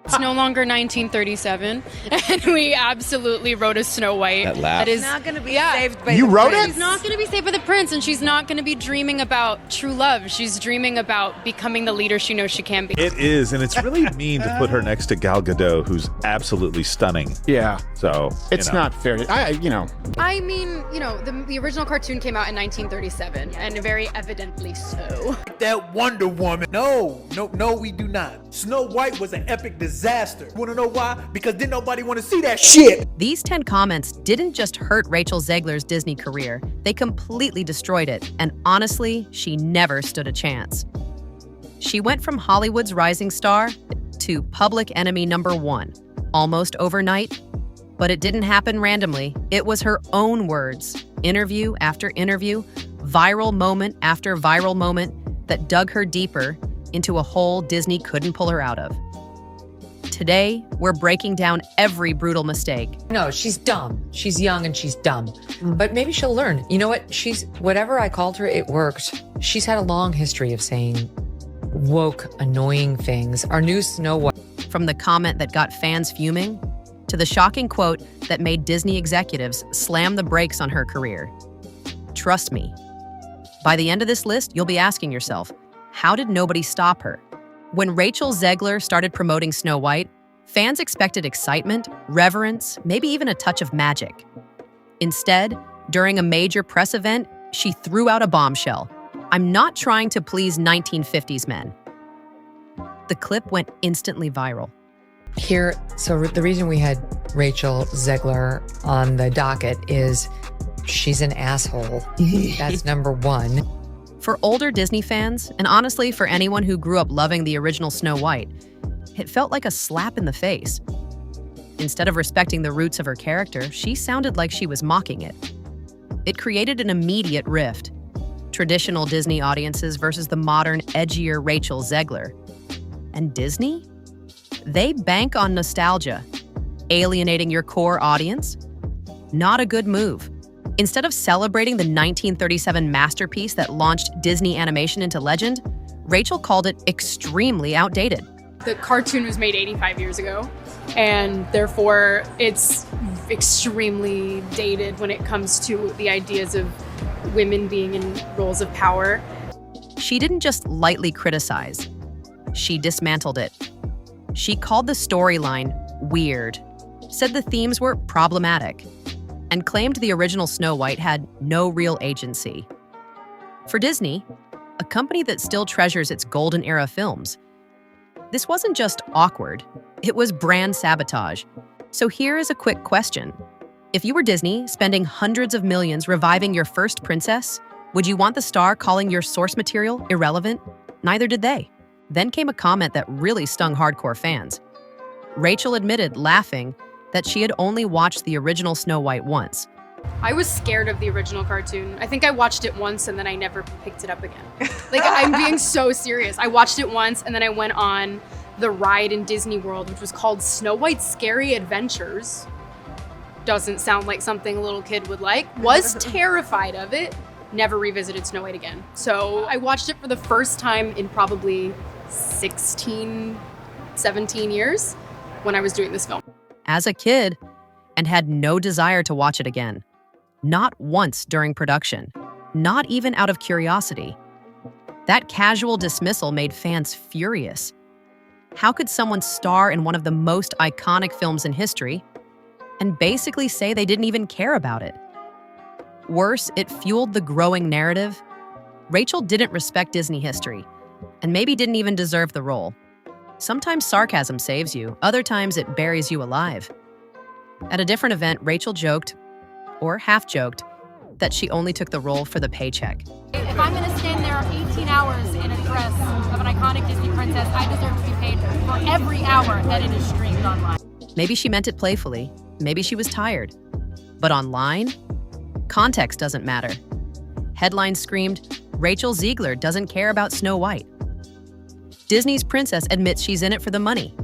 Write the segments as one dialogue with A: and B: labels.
A: It's no longer 1937, and we absolutely wrote a Snow White.
B: That laugh.
A: That is
C: not going to be saved by the
D: You wrote
C: prince.
D: it?
A: She's not going to be saved by the prince, and she's not going to be dreaming about true love. She's dreaming about becoming the leader she knows she can be.
D: It is, and it's really mean to put her next to Gal Gadot, who's absolutely stunning.
E: Yeah.
D: So
E: It's not fair.
A: I mean, the original cartoon came out in 1937, and very evidently so.
F: That Wonder Woman. No, we do not. Snow White was an epic disaster. Wanna know why? Because didn't nobody want to see that shit.
G: These 10 comments didn't just hurt Rachel Zegler's Disney career, they completely destroyed it, and honestly, she never stood a chance. She went from Hollywood's rising star to public enemy #1, almost overnight, but it didn't happen randomly. It was her own words, interview after interview, viral moment after viral moment that dug her deeper into a hole Disney couldn't pull her out of. Today, we're breaking down every brutal mistake.
C: No, she's dumb. She's young and she's dumb. But maybe she'll learn. You know what? Whatever I called her, it worked. She's had a long history of saying woke, annoying things. Our new Snow White.
G: From the comment that got fans fuming, to the shocking quote that made Disney executives slam the brakes on her career. Trust me, by the end of this list, you'll be asking yourself, how did nobody stop her? When Rachel Zegler started promoting Snow White, fans expected excitement, reverence, maybe even a touch of magic. Instead, during a major press event, she threw out a bombshell. I'm not trying to please 1950s men. The clip went instantly viral.
C: So the reason we had Rachel Zegler on the docket is she's an asshole. That's #1.
G: For older Disney fans, and honestly for anyone who grew up loving the original Snow White, it felt like a slap in the face. Instead of respecting the roots of her character, she sounded like she was mocking it. It created an immediate rift. Traditional Disney audiences versus the modern, edgier Rachel Zegler. And Disney? They bank on nostalgia. Alienating your core audience? Not a good move. Instead of celebrating the 1937 masterpiece that launched Disney animation into legend, Rachel called it extremely outdated.
A: The cartoon was made 85 years ago, and therefore it's extremely dated when it comes to the ideas of women being in roles of power.
G: She didn't just lightly criticize. She dismantled it. She called the storyline weird, said the themes were problematic, and claimed the original Snow White had no real agency. For Disney, a company that still treasures its golden era films, this wasn't just awkward, it was brand sabotage. So here is a quick question. If you were Disney, spending hundreds of millions reviving your first princess, would you want the star calling your source material irrelevant? Neither did they. Then came a comment that really stung hardcore fans. Rachel admitted, laughing, that she had only watched the original Snow White once.
A: I was scared of the original cartoon. I think I watched it once and then I never picked it up again. Like, I'm being so serious. I watched it once and then I went on the ride in Disney World, which was called Snow White's Scary Adventures. Doesn't sound like something a little kid would like. Was terrified of it. Never revisited Snow White again. So I watched it for the first time in probably 16, 17 years when I was doing this film.
G: As a kid, and had no desire to watch it again. Not once during production, not even out of curiosity. That casual dismissal made fans furious. How could someone star in one of the most iconic films in history and basically say they didn't even care about it? Worse, it fueled the growing narrative. Rachel didn't respect Disney history, and maybe didn't even deserve the role. Sometimes sarcasm saves you, other times it buries you alive. At a different event, Rachel joked, or half-joked, that she only took the role for the paycheck.
H: If I'm gonna stand there 18 hours in a dress of an iconic Disney princess, I deserve to be paid for every hour that it is streamed online.
G: Maybe she meant it playfully, maybe she was tired. But online, context doesn't matter. Headlines screamed, Rachel Zegler doesn't care about Snow White. Disney's princess admits she's in it for the money.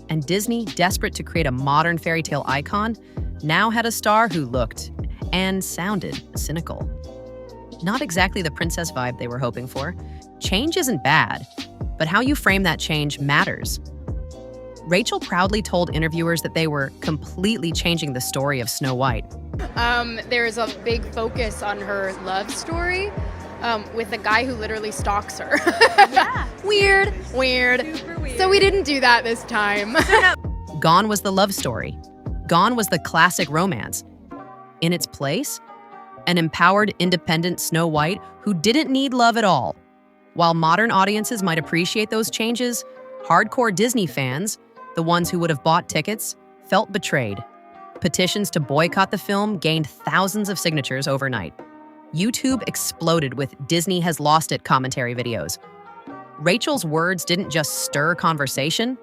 G: And Disney, desperate to create a modern fairy tale icon, now had a star who looked and sounded cynical. Not exactly the princess vibe they were hoping for. Change isn't bad, but how you frame that change matters. Rachel proudly told interviewers that they were completely changing the story of Snow White.
A: There's a big focus on her love story with a guy who literally stalks her.
H: Yeah.
A: Weird.
H: Super weird.
A: So we didn't do that this time.
G: Gone was the love story. Gone was the classic romance. In its place, an empowered, independent Snow White who didn't need love at all. While modern audiences might appreciate those changes, hardcore Disney fans, the ones who would have bought tickets, felt betrayed. Petitions to boycott the film gained thousands of signatures overnight. YouTube exploded with "Disney has lost it" commentary videos. Rachel's words didn't just stir conversation,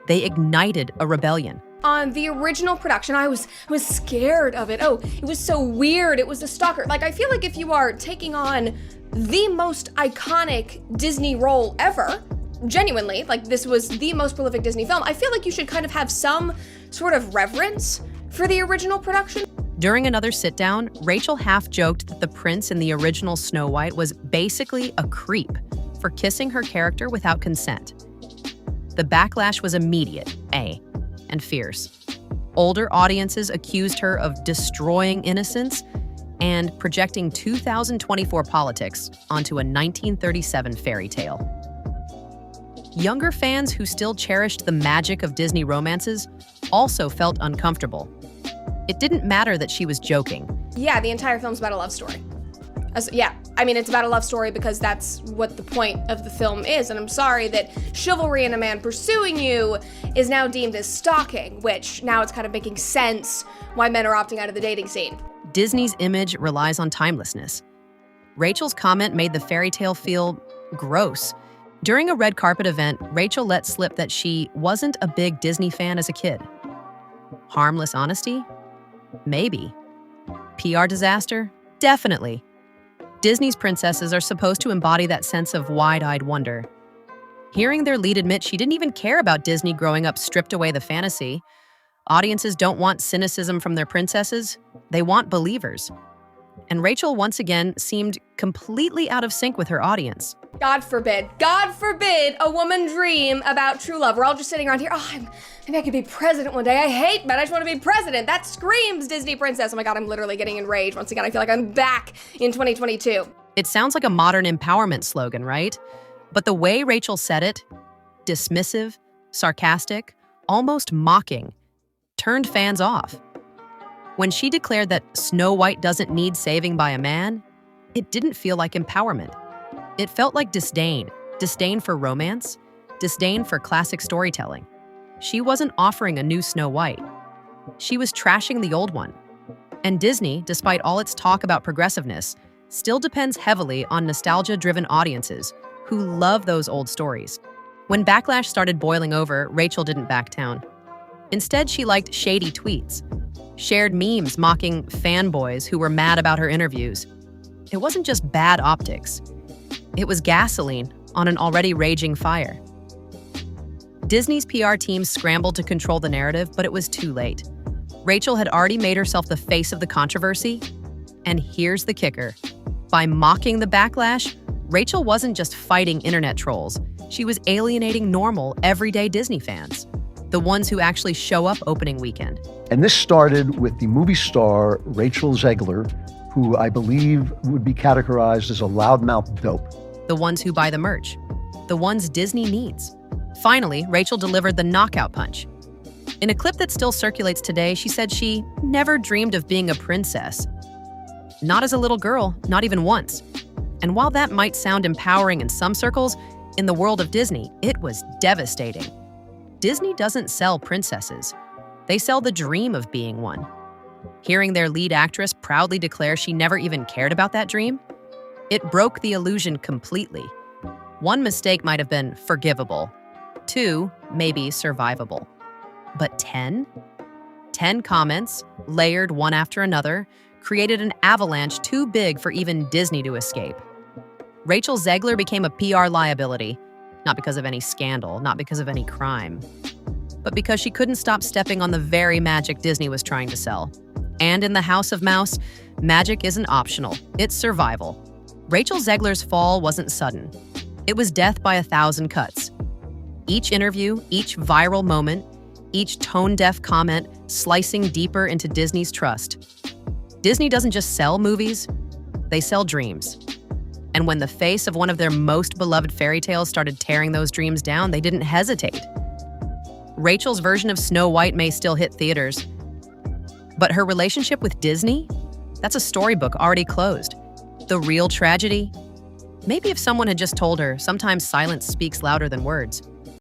G: they ignited a rebellion.
B: On the original production, I was scared of it. Oh, it was so weird. It was a stalker. Like, I feel like if you are taking on the most iconic Disney role ever, genuinely, like this was the most prolific Disney film, I feel like you should kind of have some sort of reverence for the original production.
G: During another sit-down, Rachel half joked that the prince in the original Snow White was basically a creep for kissing her character without consent. The backlash was immediate, and fierce. Older audiences accused her of destroying innocence and projecting 2024 politics onto a 1937 fairy tale. Younger fans who still cherished the magic of Disney romances also felt uncomfortable. It didn't matter that she was joking.
B: Yeah, the entire film's about a love story. It's about a love story because that's what the point of the film is, and I'm sorry that chivalry and a man pursuing you is now deemed as stalking, which now it's kind of making sense why men are opting out of the dating scene.
G: Disney's image relies on timelessness. Rachel's comment made the fairy tale feel gross. During a red carpet event, Rachel let slip that she wasn't a big Disney fan as a kid. Harmless honesty? Maybe. PR disaster? Definitely. Disney's princesses are supposed to embody that sense of wide-eyed wonder. Hearing their lead admit she didn't even care about Disney growing up stripped away the fantasy, audiences don't want cynicism from their princesses, they want believers. And Rachel once again seemed completely out of sync with her audience.
B: God forbid a woman dream about true love. We're all just sitting around here, maybe I could be president one day. I hate men, I just want to be president. That screams Disney princess. Oh my God, I'm literally getting enraged. Once again, I feel like I'm back in 2022.
G: It sounds like a modern empowerment slogan, right? But the way Rachel said it, dismissive, sarcastic, almost mocking, turned fans off. When she declared that Snow White doesn't need saving by a man, it didn't feel like empowerment. It felt like disdain for romance, disdain for classic storytelling. She wasn't offering a new Snow White. She was trashing the old one. And Disney, despite all its talk about progressiveness, still depends heavily on nostalgia-driven audiences who love those old stories. When backlash started boiling over, Rachel didn't back down. Instead, she liked shady tweets, shared memes mocking fanboys who were mad about her interviews. It wasn't just bad optics. It was gasoline on an already raging fire. Disney's PR team scrambled to control the narrative, but it was too late. Rachel had already made herself the face of the controversy. And here's the kicker. By mocking the backlash, Rachel wasn't just fighting internet trolls. She was alienating normal, everyday Disney fans, the ones who actually show up opening weekend.
E: And this started with the movie star Rachel Zegler, who I believe would be categorized as a loudmouth dope.
G: The ones who buy the merch, the ones Disney needs. Finally, Rachel delivered the knockout punch. In a clip that still circulates today, she said she never dreamed of being a princess. Not as a little girl, not even once. And while that might sound empowering in some circles, in the world of Disney, it was devastating. Disney doesn't sell princesses. They sell the dream of being one. Hearing their lead actress proudly declare she never even cared about that dream, it broke the illusion completely. One mistake might have been forgivable. 2, maybe survivable. But 10? 10 comments, layered one after another, created an avalanche too big for even Disney to escape. Rachel Zegler became a PR liability, not because of any scandal, not because of any crime, but because she couldn't stop stepping on the very magic Disney was trying to sell. And in the House of Mouse, magic isn't optional, it's survival. Rachel Zegler's fall wasn't sudden. It was death by 1,000 cuts. Each interview, each viral moment, each tone-deaf comment slicing deeper into Disney's trust. Disney doesn't just sell movies, they sell dreams. And when the face of one of their most beloved fairy tales started tearing those dreams down, they didn't hesitate. Rachel's version of Snow White may still hit theaters, but her relationship with Disney, that's a storybook already closed. The real tragedy? Maybe if someone had just told her, sometimes silence speaks louder than words.